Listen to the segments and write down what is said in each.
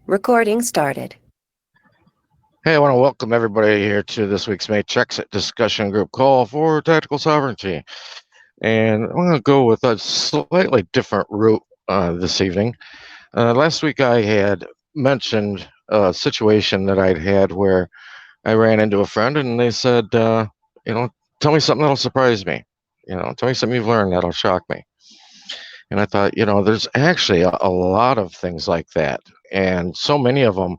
Recording started. Hey, I want to welcome everybody here to this week's Matrexit Discussion Group call for tactical sovereignty. And I'm going to go with a slightly different route this evening. Last week I had mentioned a situation that I'd had where I ran into a friend and they said, tell me something that'll surprise me. Tell me something you've learned that'll shock me. And I thought, there's actually a lot of things like that. And so many of them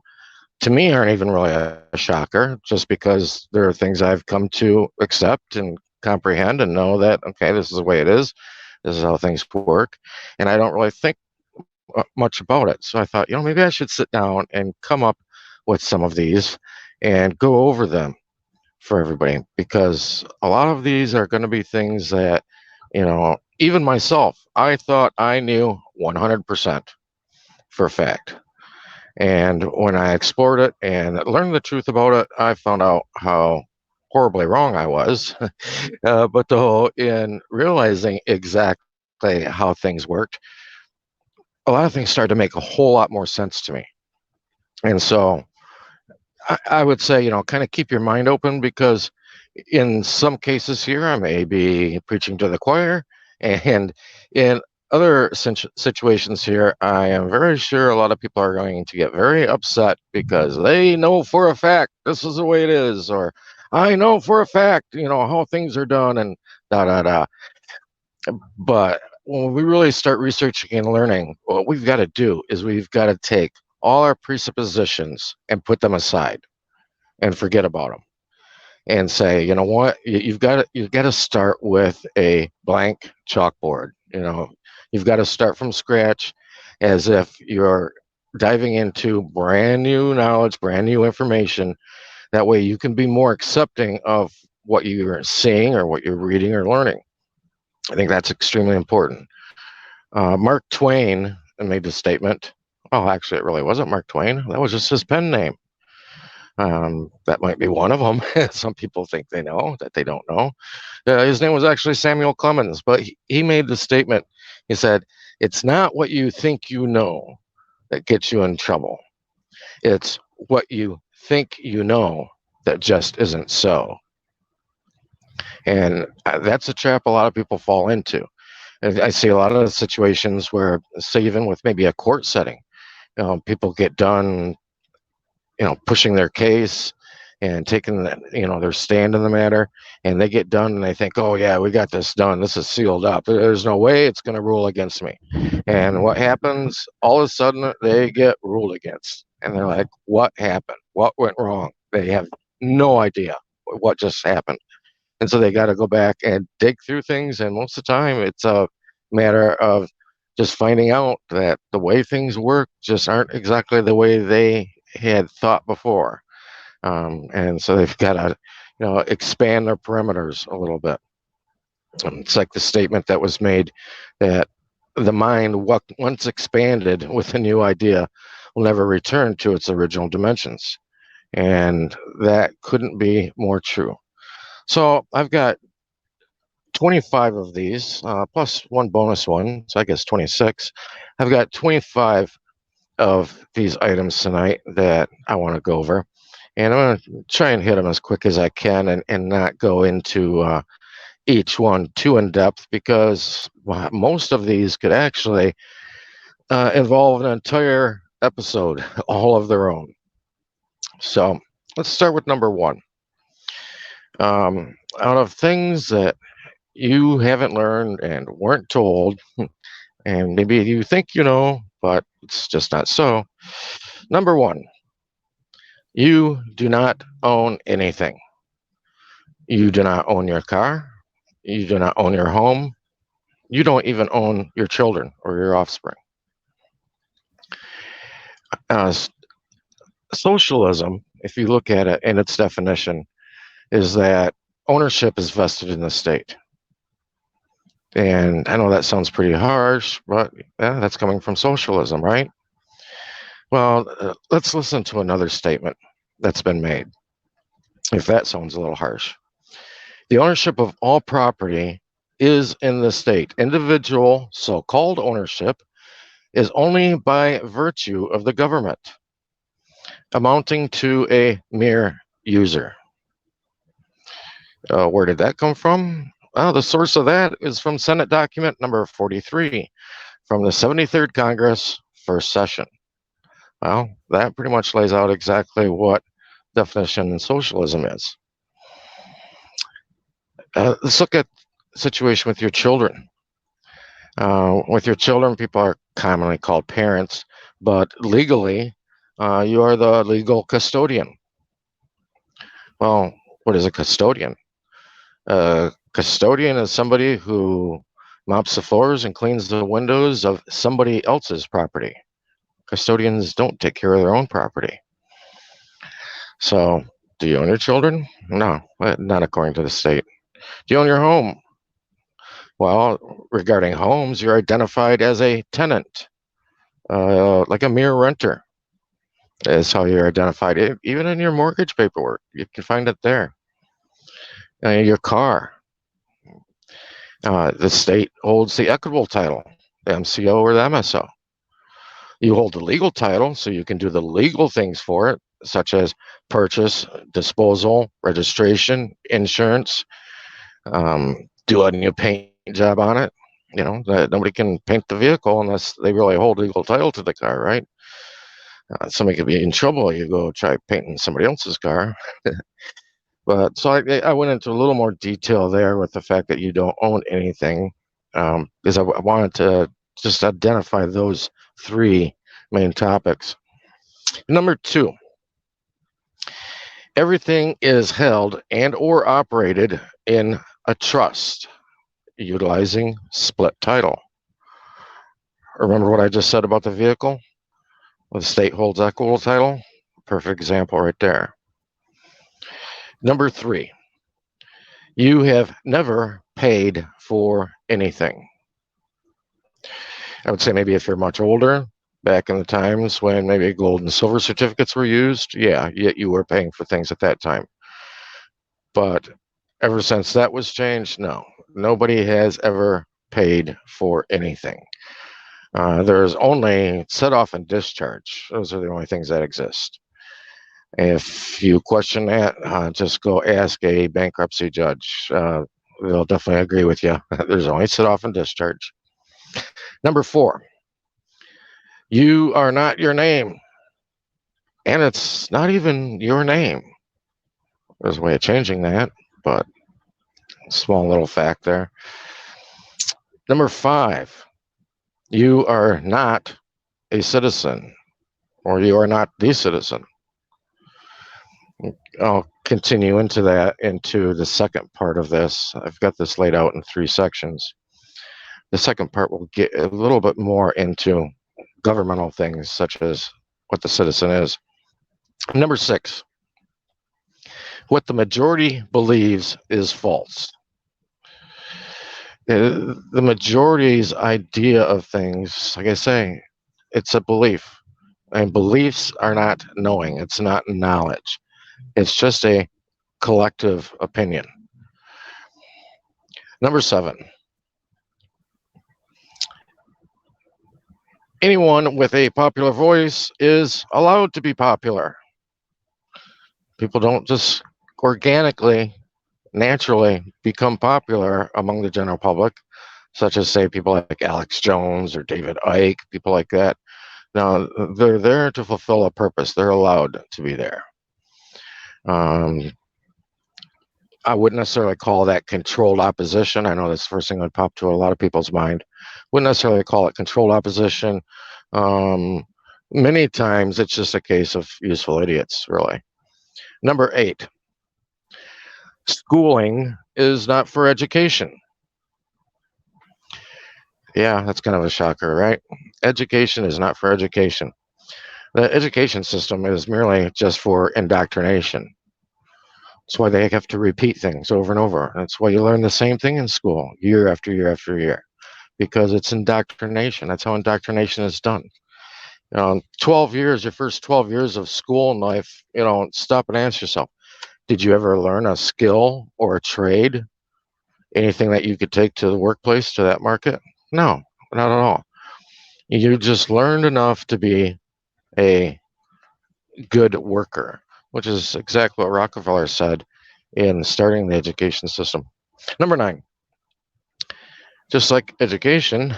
to me aren't even really a shocker just because there are things I've come to accept and comprehend and know that, okay, this is the way it is. This is how things work. And I don't really think much about it. So I thought, maybe I should sit down and come up with some of these and go over them for everybody because a lot of these are going to be things that, even myself, I thought I knew 100% for a fact. And when I explored it and learned the truth about it, I found out how horribly wrong I was. But though, in realizing exactly how things worked, a lot of things started to make a whole lot more sense to me. And so I would say, kind of keep your mind open because in some cases here, I may be preaching to the choir. And in other situations here, I am very sure a lot of people are going to get very upset because they know for a fact this is the way it is, or I know for a fact, how things are done and da da da. But when we really start researching and learning, what we've got to do is we've got to take all our presuppositions and put them aside and forget about them and say, you know what, you've got to start with a blank chalkboard. You've got to start from scratch as if you're diving into brand new knowledge, brand new information. That way you can be more accepting of what you're seeing or what you're reading or learning. I think that's extremely important. Mark Twain made the statement. Oh, actually, it really wasn't Mark Twain. That was just his pen name. That might be one of them. Some people think they know that they don't know. His name was actually Samuel Clemens, but he made the statement. He said, "It's not what you think you know that gets you in trouble. It's what you think you know that just isn't so." And that's a trap a lot of people fall into. And I see a lot of situations where, say, even with maybe a court setting, people get done pushing their case and taking their stand in the matter, and they get done and they think, oh yeah, we got this done, this is sealed up, there's no way it's going to rule against me. And what happens, all of a sudden they get ruled against and they're like, what happened, what went wrong? They have no idea what just happened. And so they got to go back and dig through things, and most of the time it's a matter of just finding out that the way things work just aren't exactly the way they had thought before. And so they've got to, expand their perimeters a little bit. It's like the statement that was made that the mind, once expanded with a new idea, will never return to its original dimensions. And that couldn't be more true. So I've got 25 of these, plus one bonus one, so I guess 26. I've got 25 of these items tonight that I want to go over. And I'm going to try and hit them as quick as I can and not go into each one too in depth because most of these could actually involve an entire episode all of their own. So let's start with number one. Out of things that you haven't learned and weren't told, and maybe you think you know, but it's just not so. Number one, you do not own anything. You do not own your car. You do not own your home. You don't even own your children or your offspring. Uh, Socialism, if you look at it in its definition, is that ownership is vested in the state. And I know that sounds pretty harsh, but yeah, that's coming from socialism, right? Well, let's listen to another statement that's been made, if that sounds a little harsh. The ownership of all property is in the state. Individual so called ownership is only by virtue of the government. amounting to a mere user. Where did that come from? Well, the source of that is from Senate document number 43 from the 73rd Congress, first session. Well, that pretty much lays out exactly what definition in socialism is. Let's look at the situation with your children. With your children, people are commonly called parents, but legally, you are the legal custodian. Well, what is a custodian? A custodian is somebody who mops the floors and cleans the windows of somebody else's property. Custodians don't take care of their own property. So, do you own your children? No, not according to the state. Do you own your home? Well, regarding homes, you're identified as a tenant, like a mere renter is how you're identified. Even in your mortgage paperwork, you can find it there. Your car, the state holds the equitable title, the MCO or the MSO. You hold the legal title, so you can do the legal things for it, such as purchase, disposal, registration, insurance, do a new paint job on it. Nobody can paint the vehicle unless they really hold legal title to the car, right? Somebody could be in trouble. You go try painting somebody else's car. But so I went into a little more detail there with the fact that you don't own anything, because I wanted to just identify those three main topics. Number two, everything is held and or operated in a trust utilizing split title. Remember what I just said about the vehicle? Well, the state holds equitable title. Perfect example right there. Number three, you have never paid for anything. I would say maybe if you're much older, back in the times when maybe gold and silver certificates were used, yeah, you were paying for things at that time. But ever since that was changed, no, nobody has ever paid for anything. There's only set off and discharge. Those are the only things that exist. If you question that, just go ask a bankruptcy judge. They'll definitely agree with you. There's only set off and discharge. Number four, you are not your name. And it's not even your name. There's a way of changing that, but small little fact there. Number five, you are not a citizen, or you are not the citizen. I'll continue into the second part of this. I've got this laid out in three sections. The second part will get a little bit more into governmental things, such as what the citizen is. Number six, what the majority believes is false. The majority's idea of things, like I say, it's a belief. And beliefs are not knowing, it's not knowledge. It's just a collective opinion. Number seven, anyone with a popular voice is allowed to be popular. People don't just organically, naturally become popular among the general public, such as, say, people like Alex Jones or David Icke, people like that. Now, they're there to fulfill a purpose. They're allowed to be there. I wouldn't necessarily call that controlled opposition. I know that's the first thing that would pop to a lot of people's mind. Wouldn't necessarily call it controlled opposition. Many times it's just a case of useful idiots, really. Number eight, schooling is not for education. Yeah, that's kind of a shocker, right? Education is not for education. The education system is merely just for indoctrination. That's why they have to repeat things over and over. That's why you learn the same thing in school year after year after year, because it's indoctrination. That's how indoctrination is done. 12 years, your first 12 years of school life, stop and ask yourself, did you ever learn a skill or a trade? Anything that you could take to the workplace, to that market? No, not at all. You just learned enough to be a good worker, which is exactly what Rockefeller said in starting the education system. Number 9, just like education,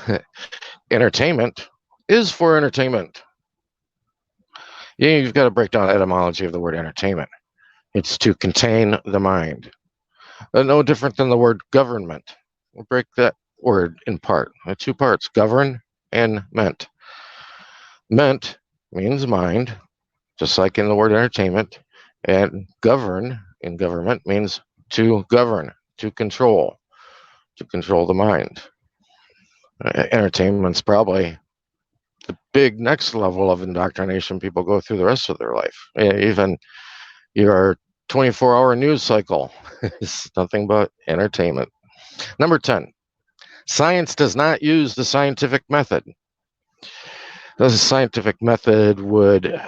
entertainment is for entertainment. You've got to break down the etymology of the word entertainment. It's to contain the mind. No different than the word government. We'll break that word in part, 2 parts, govern and ment. Ment means mind, just like in the word entertainment, and govern in government means to govern, to control the mind. Entertainment's probably the big next level of indoctrination people go through the rest of their life. Even your 24-hour news cycle is nothing but entertainment. Number 10, science does not use the scientific method. The scientific method would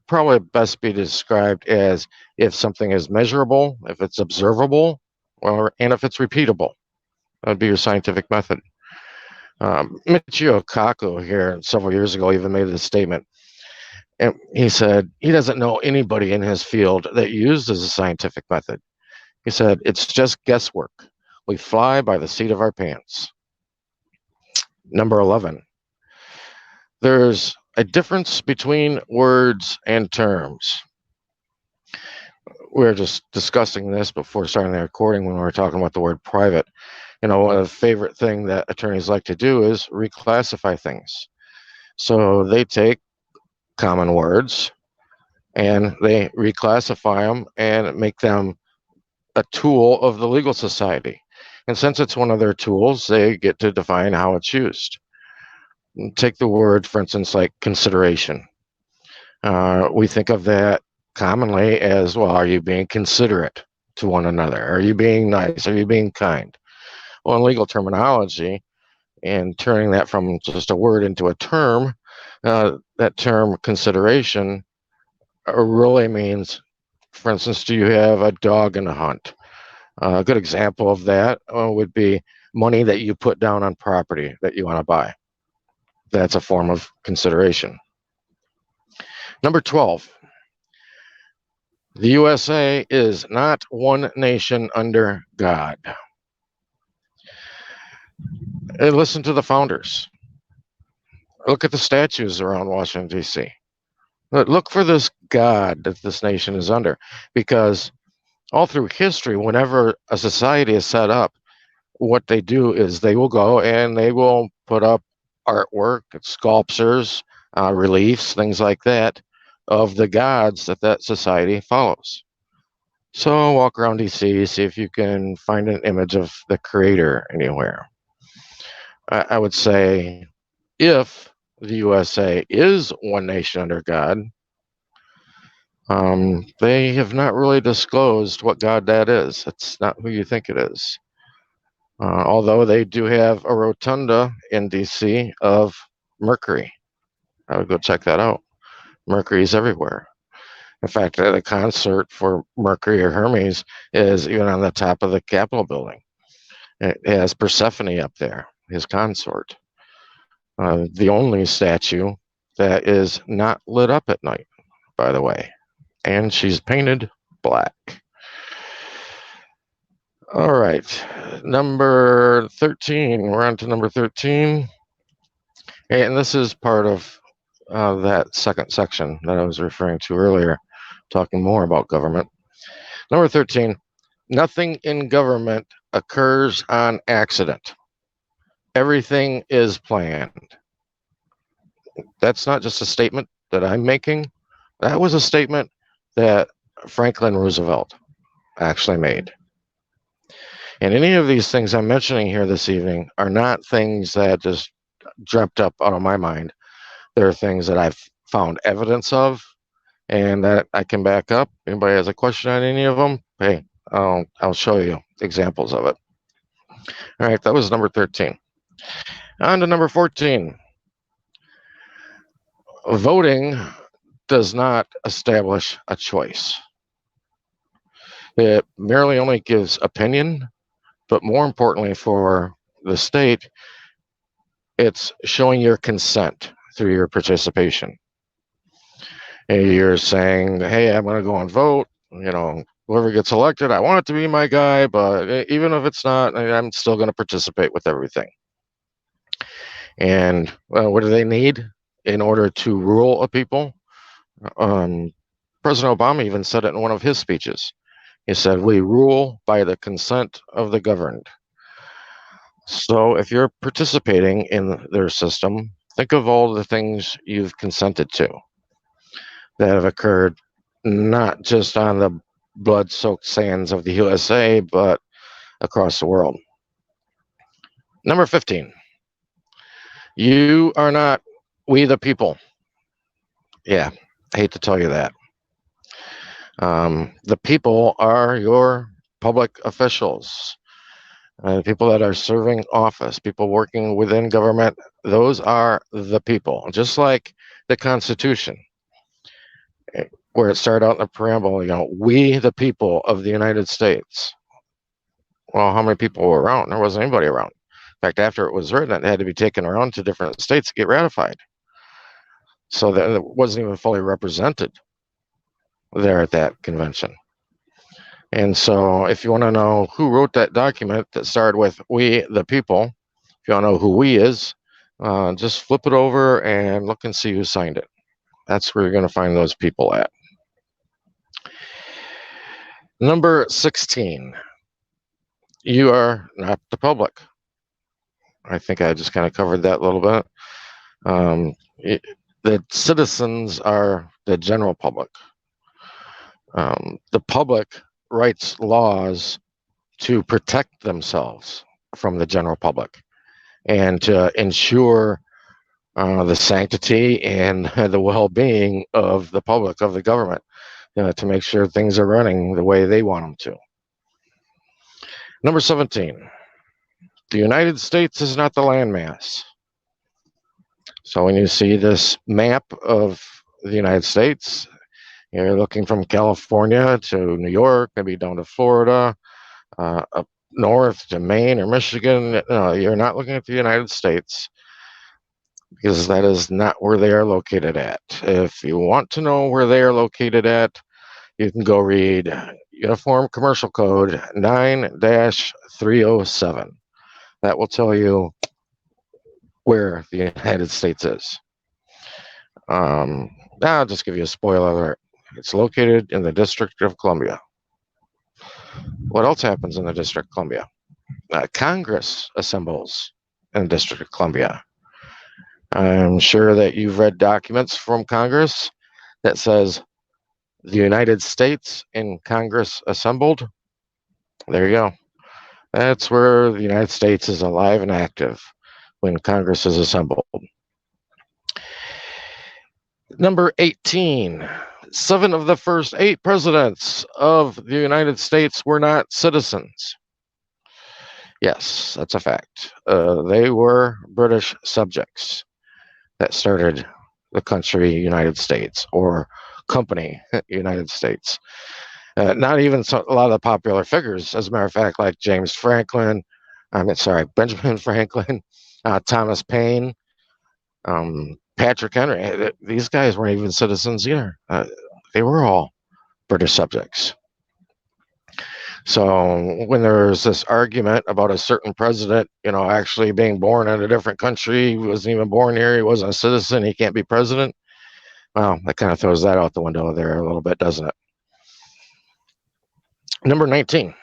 probably best be described as if something is measurable, if it's observable, and if it's repeatable. That would be your scientific method. Michio Kaku here several years ago even made this statement. And he said he doesn't know anybody in his field that uses a scientific method. He said, it's just guesswork. We fly by the seat of our pants. Number 11, there's a difference between words and terms. We were just discussing this before starting the recording when we were talking about the word private. One of the favorite thing that attorneys like to do is reclassify things. So they take common words and they reclassify them and make them a tool of the legal society. And since it's one of their tools, they get to define how it's used. Take the word, for instance, like consideration. We think of that commonly as, well, are you being considerate to one another? Are you being nice? Are you being kind? Well, in legal terminology, and turning that from just a word into a term, that term consideration really means, for instance, do you have a dog in a hunt? A good example of that would be money that you put down on property that you want to buy. That's a form of consideration. Number 12, the USA is not one nation under God. And listen to the founders. Look at the statues around Washington, D.C. Look for this God that this nation is under, because all through history, whenever a society is set up, what they do is they will go and they will put up artwork, sculptures, reliefs, things like that, of the gods that society follows. So walk around DC, see if you can find an image of the creator anywhere. I would say if the USA is one nation under God, they have not really disclosed what God that is. It's not who you think it is. Although they do have a rotunda in DC of Mercury. I would go check that out. Mercury's everywhere. In fact, the concert for Mercury or Hermes is even on the top of the Capitol building. It has Persephone up there, his consort. The only statue that is not lit up at night, by the way. And she's painted black. All right, number 13. We're on to number 13. And this is part of that second section that I was referring to earlier, talking more about government. Number 13, nothing in government occurs on accident. Everything is planned. That's not just a statement that I'm making. That was a statement that Franklin Roosevelt actually made. And any of these things I'm mentioning here this evening are not things that just dreamt up out of my mind. They're things that I've found evidence of and that I can back up. Anybody has a question on any of them? Hey, I'll show you examples of it. All right, that was number 13. On to number 14. Voting does not establish a choice. It merely only gives opinion, but more importantly for the state, it's showing your consent through your participation. You're saying, hey, I'm going to go and vote. Whoever gets elected, I want it to be my guy, but even if it's not, I'm still going to participate with everything. And what do they need in order to rule a people? President Obama even said it in one of his speeches. He said, we rule by the consent of the governed. So if you're participating in their system, think of all the things you've consented to that have occurred, not just on the blood-soaked sands of the USA, but across the world. Number 15, you are not we the people. Yeah, I hate to tell you that. The people are your public officials, people that are serving office, people working within government. Those are the people, just like the Constitution, where it started out in the preamble, we the people of the United States. Well, how many people were around? There wasn't anybody around. In fact, after it was written, it had to be taken around to different states to get ratified. So that it wasn't even fully represented there at that convention. And so if you want to know who wrote that document that started with we the people, if you want to know who we is, just flip it over and look and see who signed it. That's where you're going to find those people at. Number 16, you are not the public. I think I just kind of covered that a little bit. The citizens are the general public. The public writes laws to protect themselves from the general public and to ensure the sanctity and the well-being of the public, of the government, to make sure things are running the way they want them to. Number 17, the United States is not the landmass. So when you see this map of the United States, you're looking from California to New York, maybe down to Florida, up north to Maine or Michigan. You're not looking at the United States, because that is not where they are located at. If you want to know where they are located at, you can go read Uniform Commercial Code 9-307. That will tell you where the United States is. I'll just give you a spoiler alert. It's located in the District of Columbia. What else happens in the District of Columbia? Congress assembles in the District of Columbia. I'm sure that you've read documents from Congress that says the United States in Congress assembled. There you go. That's where the United States is alive and active when Congress is assembled. Number 18, 7 of the first 8 presidents of the United States were not citizens. Yes, that's a fact. They were British subjects that started the country United States, or company United States. Not even a lot of the popular figures, as a matter of fact, like Benjamin Franklin, Thomas Paine, Patrick Henry. These guys weren't even citizens either. They were all British subjects. So when there's this argument about a certain president, actually being born in a different country, he wasn't even born here, he wasn't a citizen, he can't be president. Well, that kind of throws that out the window there a little bit, doesn't it? Number 19.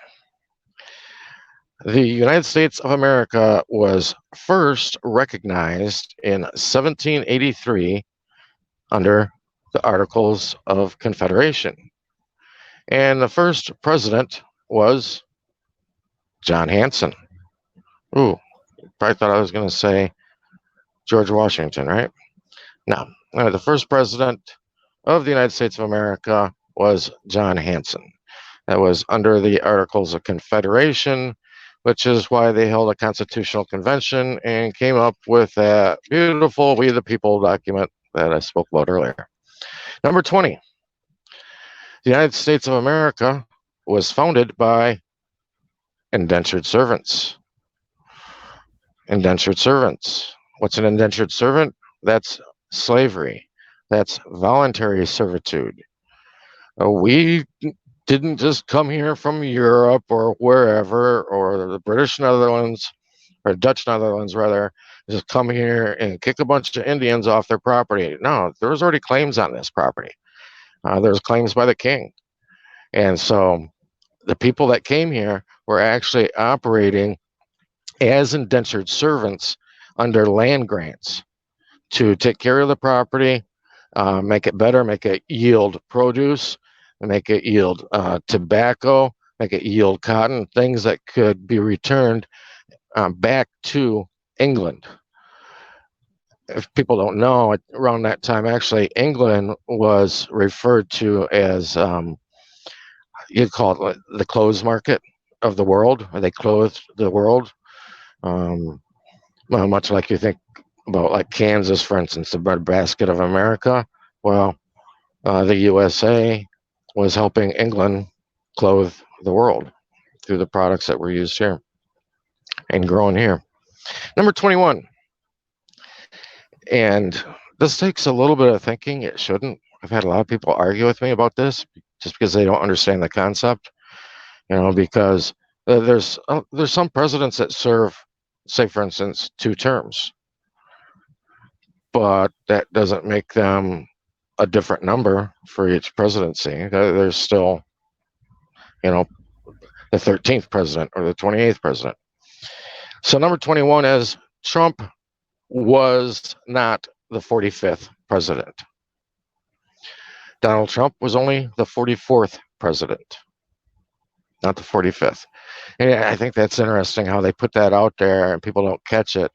The United States of America was first recognized in 1783 under the Articles of Confederation. And the first president was John Hanson. Ooh, probably thought I was going to say George Washington, right? No, the first president of the United States of America was John Hanson. That was under the Articles of Confederation, which is why they held a constitutional convention and came up with that beautiful We the People document that I spoke about earlier. Number 20, the United States of America was founded by indentured servants. Indentured servants. What's an indentured servant? That's slavery. That's voluntary servitude. We didn't just come here from Europe or wherever, or the British Netherlands, or Dutch Netherlands rather, just come here and kick a bunch of Indians off their property. No, there was already claims on this property. There's claims by the king. And so the people that came here were actually operating as indentured servants under land grants to take care of the property, make it better, make it yield produce, make it yield tobacco, make it yield cotton, things that could be returned back to England. If people don't know, around that time, actually, England was referred to as, you'd call it the clothes market of the world, or they clothed the world. Well, much like you think about like Kansas, for instance, the breadbasket of America. Well, the USA was helping England clothe the world through the products that were used here and grown here. Number 21. And this takes a little bit of thinking. It shouldn't. I've had a lot of people argue with me about this just because they don't understand the concept. Because there's some presidents that serve, say, for instance, 2 terms, but that doesn't make them a different number for each presidency. There's still, the 13th president or the 28th president. So number 21 is Trump was not the 45th president. Donald Trump was only the 44th president, not the 45th. And I think that's interesting how they put that out there and people don't catch it.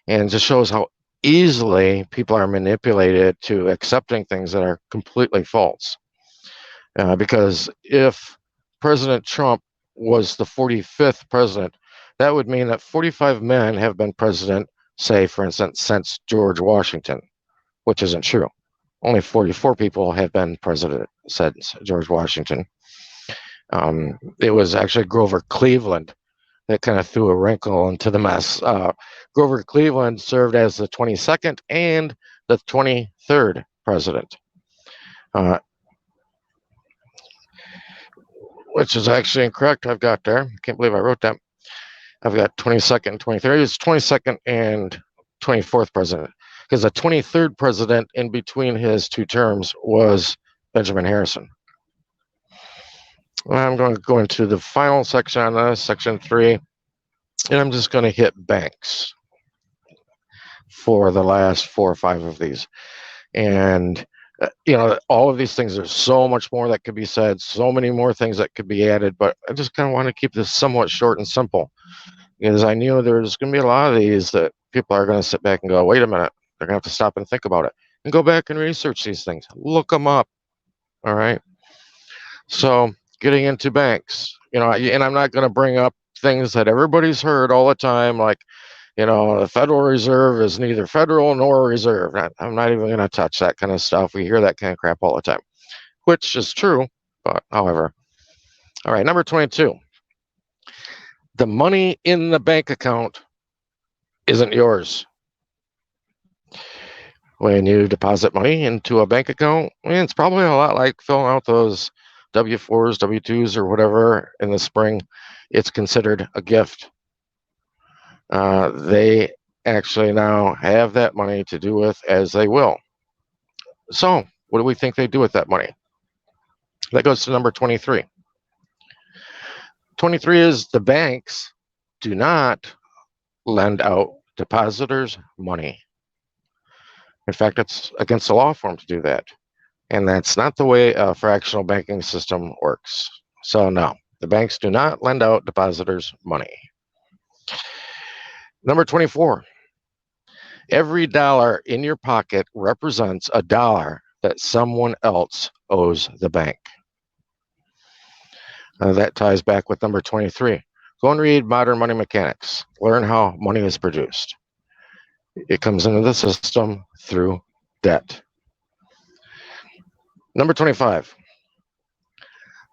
And it just shows how easily people are manipulated to accepting things that are completely false. Because if President Trump was the 45th president, that would mean that 45 men have been president, say, for instance, since George Washington, which isn't true. Only 44 people have been president since George Washington. It was actually Grover Cleveland that kind of threw a wrinkle into the mess. Grover Cleveland served as the 22nd and the 23rd president, which is actually incorrect. I've got there. I can't believe I wrote that. I've got 22nd, 23rd. It's 22nd and 24th president, because the 23rd president in between his 2 terms was Benjamin Harrison. I'm going to go into the final section on this, section 3, and I'm just going to hit banks for the last 4 or 5 of these. And, all of these things, there's so much more that could be said, so many more things that could be added, but I just kind of want to keep this somewhat short and simple, because I knew there's going to be a lot of these that people are going to sit back and go, wait a minute, they're going to have to stop and think about it and go back and research these things, look them up. All right. So getting into banks, and I'm not going to bring up things that everybody's heard all the time, like, the Federal Reserve is neither federal nor reserve. I'm not even going to touch that kind of stuff. We hear that kind of crap all the time, which is true, but however. All right, number 22. The money in the bank account isn't yours. When you deposit money into a bank account, it's probably a lot like filling out those W-4s, W-2s, or whatever in the spring. It's considered a gift. They actually now have that money to do with as they will. So what do we think they do with that money? That goes to number 23. 23 is the banks do not lend out depositors money. In fact, it's against the law for them to do that. And that's not the way a fractional banking system works. So no, the banks do not lend out depositors money. Number 24. Every dollar in your pocket represents a dollar that someone else owes the bank. That ties back with number 23. Go and read Modern Money Mechanics. Learn how money is produced. It comes into the system through debt. Number 25.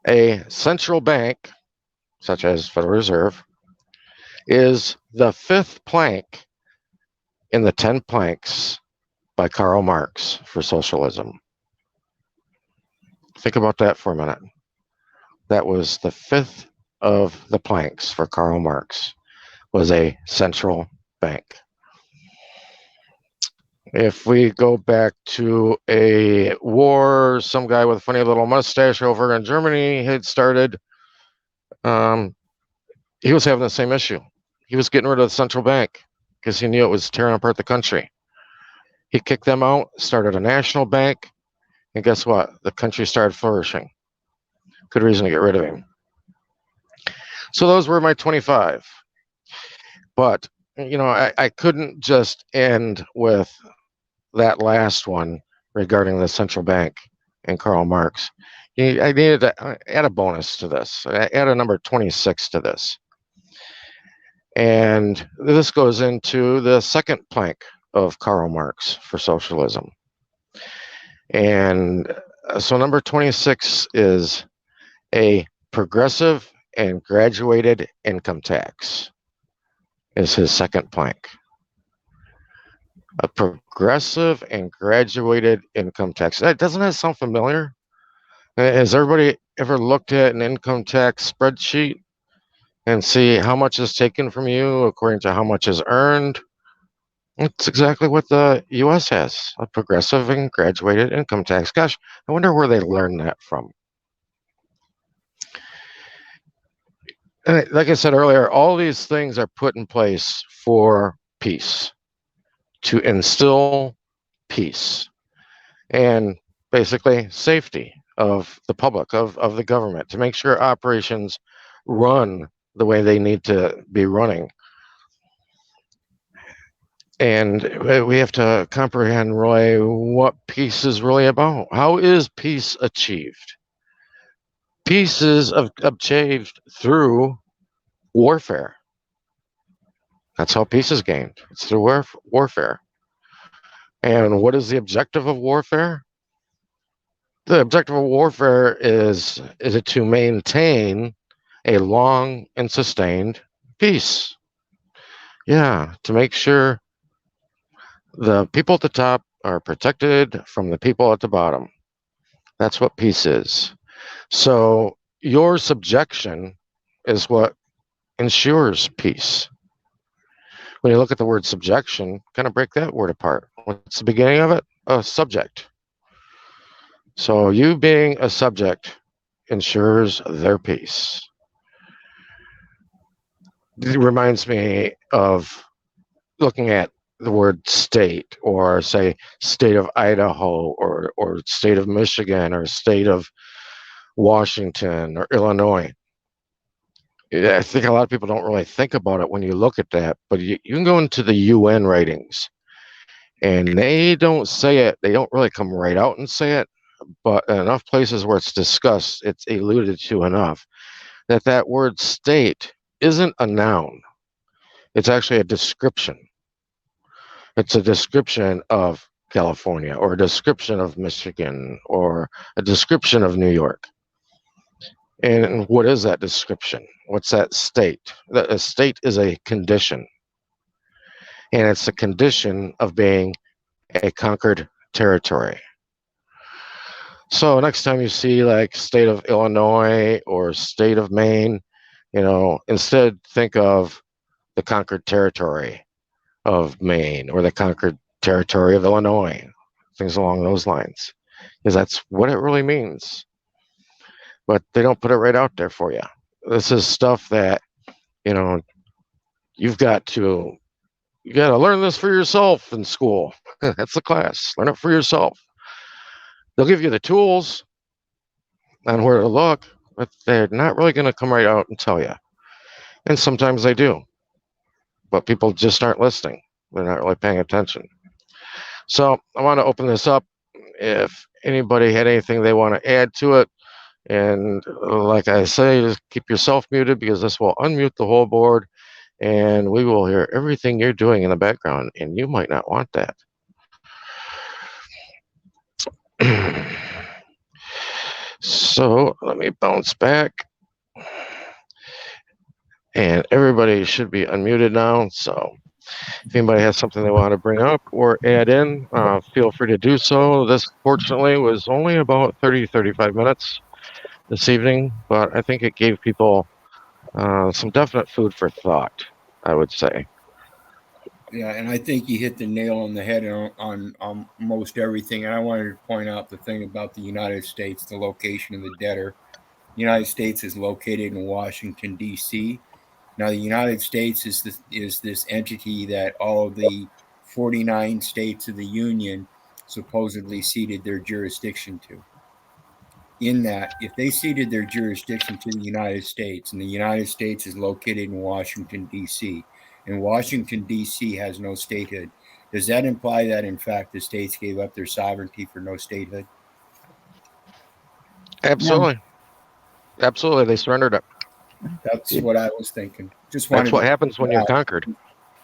A central bank, such as Federal Reserve, is the 5th plank in the 10 planks by Karl Marx for socialism. Think about that for a minute. That was the fifth of the planks for Karl Marx, was a central bank. If we go back to a war, some guy with a funny little mustache over in Germany had started, he was having the same issue. He was getting rid of the central bank because he knew it was tearing apart the country. He kicked them out, started a national bank, and guess what? The country started flourishing. Good reason to get rid of him. So those were my 25. But, I couldn't just end with that last one regarding the central bank and Karl Marx. I needed to add a bonus to this. Add a number 26 to this. And this goes into the second plank of Karl Marx for socialism. And so number 26 is a progressive and graduated income tax is his second plank. A progressive and graduated income tax. Doesn't that sound familiar? Has everybody ever looked at an income tax spreadsheet and see how much is taken from you according to how much is earned? It's exactly what the U.S. has, a progressive and graduated income tax. Gosh, I wonder where they learned that from. And like I said earlier, all these things are put in place for peace, to instill peace and basically safety of the public, of the government, to make sure operations run the way they need to be running. And we have to comprehend, Roy, what peace is really about. How is peace achieved? Peace is achieved through warfare. That's how peace is gained. It's through warfare. And what is the objective of warfare? The objective of warfare is it to maintain a long and sustained peace. Yeah, to make sure the people at the top are protected from the people at the bottom. That's what peace is. So your subjection is what ensures peace. When you look at the word subjection, kind of break that word apart. What's the beginning of it? A subject. So you being a subject ensures their peace. It reminds me of looking at the word state, or say state of Idaho, or state of Michigan, or state of Washington, or Illinois. I think a lot of people don't really think about it when you look at that, but you can go into the UN ratings and they don't say it. They don't really come right out and say it, but in enough places where it's discussed, it's alluded to enough that word state isn't a noun. It's actually a description. It's a description of California, or a description of Michigan, or a description of New York. And what is that description? What's that state? A state is a condition. And it's a condition of being a conquered territory. So next time you see like state of Illinois or state of Maine, instead think of the conquered territory of Maine, or the conquered territory of Illinois, things along those lines, because that's what it really means. But they don't put it right out there for you. This is stuff that, you've got to learn this for yourself in school. That's the class. Learn it for yourself. They'll give you the tools on where to look, but they're not really going to come right out and tell you. And sometimes they do, but people just aren't listening. They're not really paying attention. So I want to open this up. If anybody had anything they want to add to it, and like I say, just keep yourself muted, because this will unmute the whole board and we will hear everything you're doing in the background, and you might not want that. So let me bounce back. And everybody should be unmuted now. So If anybody has something they want to bring up or add in, feel free to do so. This, fortunately, was only about 30 to 35 minutes this evening, but I think it gave people some definite food for thought, I would say. Yeah, and I think you hit the nail on the head on most everything. And I wanted to point out the thing about the United States, the location of the debtor. The United States is located in Washington, D.C. Now, the United States is this entity that all of the 49 states of the Union supposedly ceded their jurisdiction to. In that, if they ceded their jurisdiction to the United States, and the United States is located in Washington, D.C., and Washington, D.C. has no statehood, does that imply that, in fact, the states gave up their sovereignty for no statehood? Yeah. Absolutely. Absolutely. They surrendered it. That's what I was thinking. Just That's wanted to what point happens when that you're out. conquered.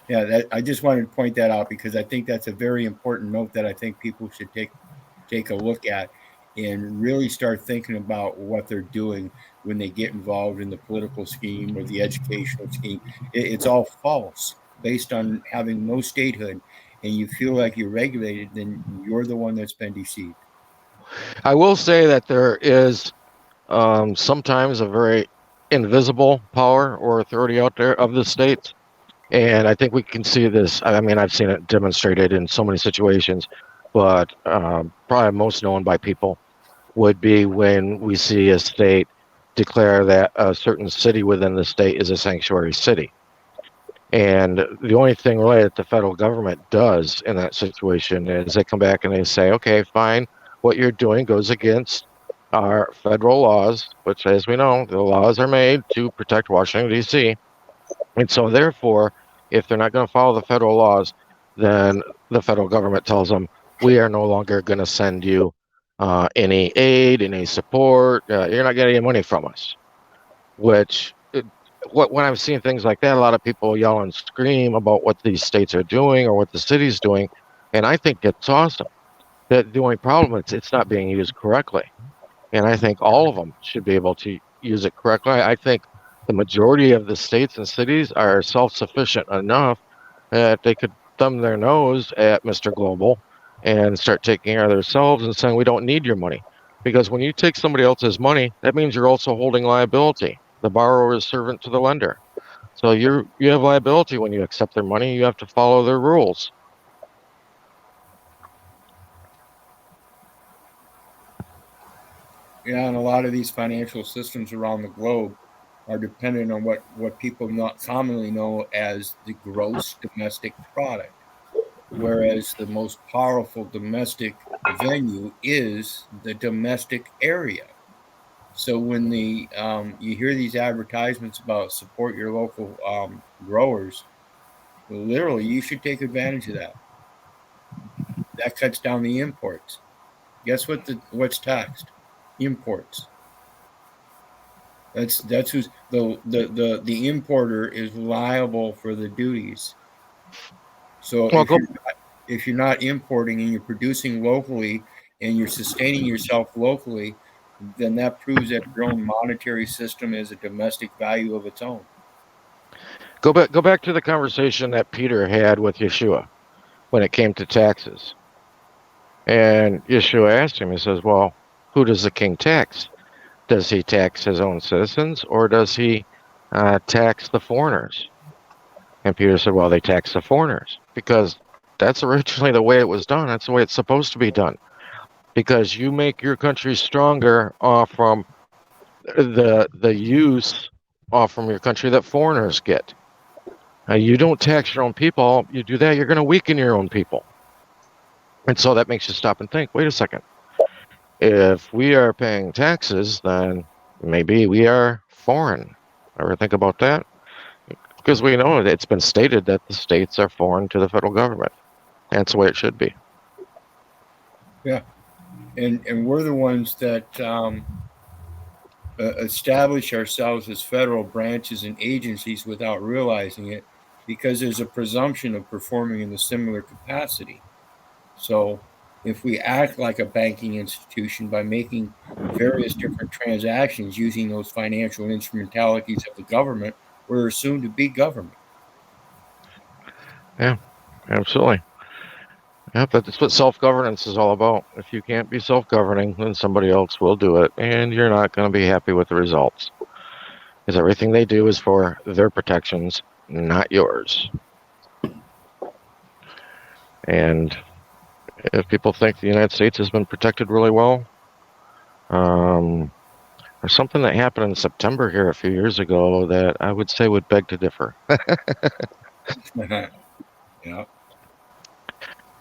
Yeah, I just wanted to point that out because I think that's a very important note that I think people should take a look at and really start thinking about what they're doing when they get involved in the political scheme or the educational scheme. It's all false based on having no statehood, and you feel like you're regulated, then you're the one that's been deceived. I will say that there is sometimes a very invisible power or authority out there of the states. And I think we can see this. I mean, I've seen it demonstrated in so many situations, but probably most known by people would be when we see a state declare that a certain city within the state is a sanctuary city. And the only thing really that the federal government does in that situation is they come back and they say, okay, fine, what you're doing goes against our federal laws, which, as we know, the laws are made to protect Washington, D.C. And so, therefore, if they're not going to follow the federal laws, then the federal government tells them, we are no longer going to send you any aid, any support. You're not getting any money from us, which when I'm seeing things like that, a lot of people yell and scream about what these states are doing or what the city's doing, and I think it's awesome. That the only problem is it's not being used correctly, and I think all of them should be able to use it correctly. I think the majority of the states and cities are self-sufficient enough that they could thumb their nose at Mr. Global and start taking care of themselves and saying we don't need your money, because when you take somebody else's money, that means you're also holding liability. The borrower is servant to the lender. So you have liability when you accept their money. You have to follow their rules. Yeah, and a lot of these financial systems around the globe are dependent on what people not commonly know as the gross domestic product, whereas the most powerful domestic venue is the domestic area. So when you hear these advertisements about support your local growers, literally you should take advantage of that. That cuts down the imports. Guess what's taxed? Imports. That's who's the importer is liable for the duties. So Well, go if you're not importing and you're producing locally and you're sustaining yourself locally, then that proves that your own monetary system is a domestic value of its own. go back to the conversation that Peter had with Yeshua when it came to taxes. And Yeshua asked him, he says, well, who does the king tax? Does he tax his own citizens or does he tax the foreigners? And Peter said, well, they tax the foreigners because that's originally the way it was done. That's the way it's supposed to be done, because you make your country stronger from the use from your country that foreigners get. You don't tax your own people. You do that, you're going to weaken your own people. And so that makes you stop and think, wait a second. If we are paying taxes, then maybe we are foreign. Ever think about that? Because we know it's been stated that the states are foreign to the federal government. That's the way it should be. Yeah, and we're the ones that establish ourselves as federal branches and agencies without realizing it, because there's a presumption of performing in a similar capacity. So if we act like a banking institution by making various different transactions using those financial instrumentalities of the government, we're assumed to be government. Yeah, absolutely. Yep, that's what self-governance is all about. If you can't be self-governing, then somebody else will do it, and you're not going to be happy with the results. Because everything they do is for their protections, not yours. And if people think the United States has been protected really well, there's something that happened in September here a few years ago that I would say would beg to differ. Yeah.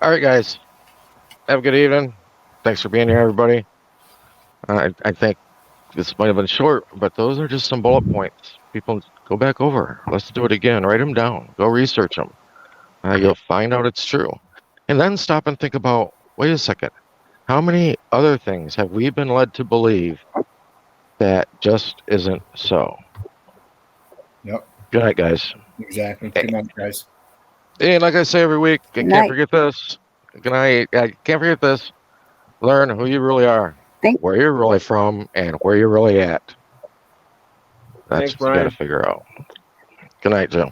All right, guys. Have a good evening. Thanks for being here, everybody. I think this might have been short, but those are just some bullet points. People go back over. Let's do it again. Write them down. Go research them. You'll find out it's true. And then stop and think about, wait a second. How many other things have we been led to believe that just isn't so? Yep. Good night, guys. Exactly. Good night, guys. And like I say every week, I can't forget this. Good night. I can't forget this. Learn who you really are, where you're really from, and where you're really at. That's Thanks, what you got to Brian. figure out. Good night, Joe.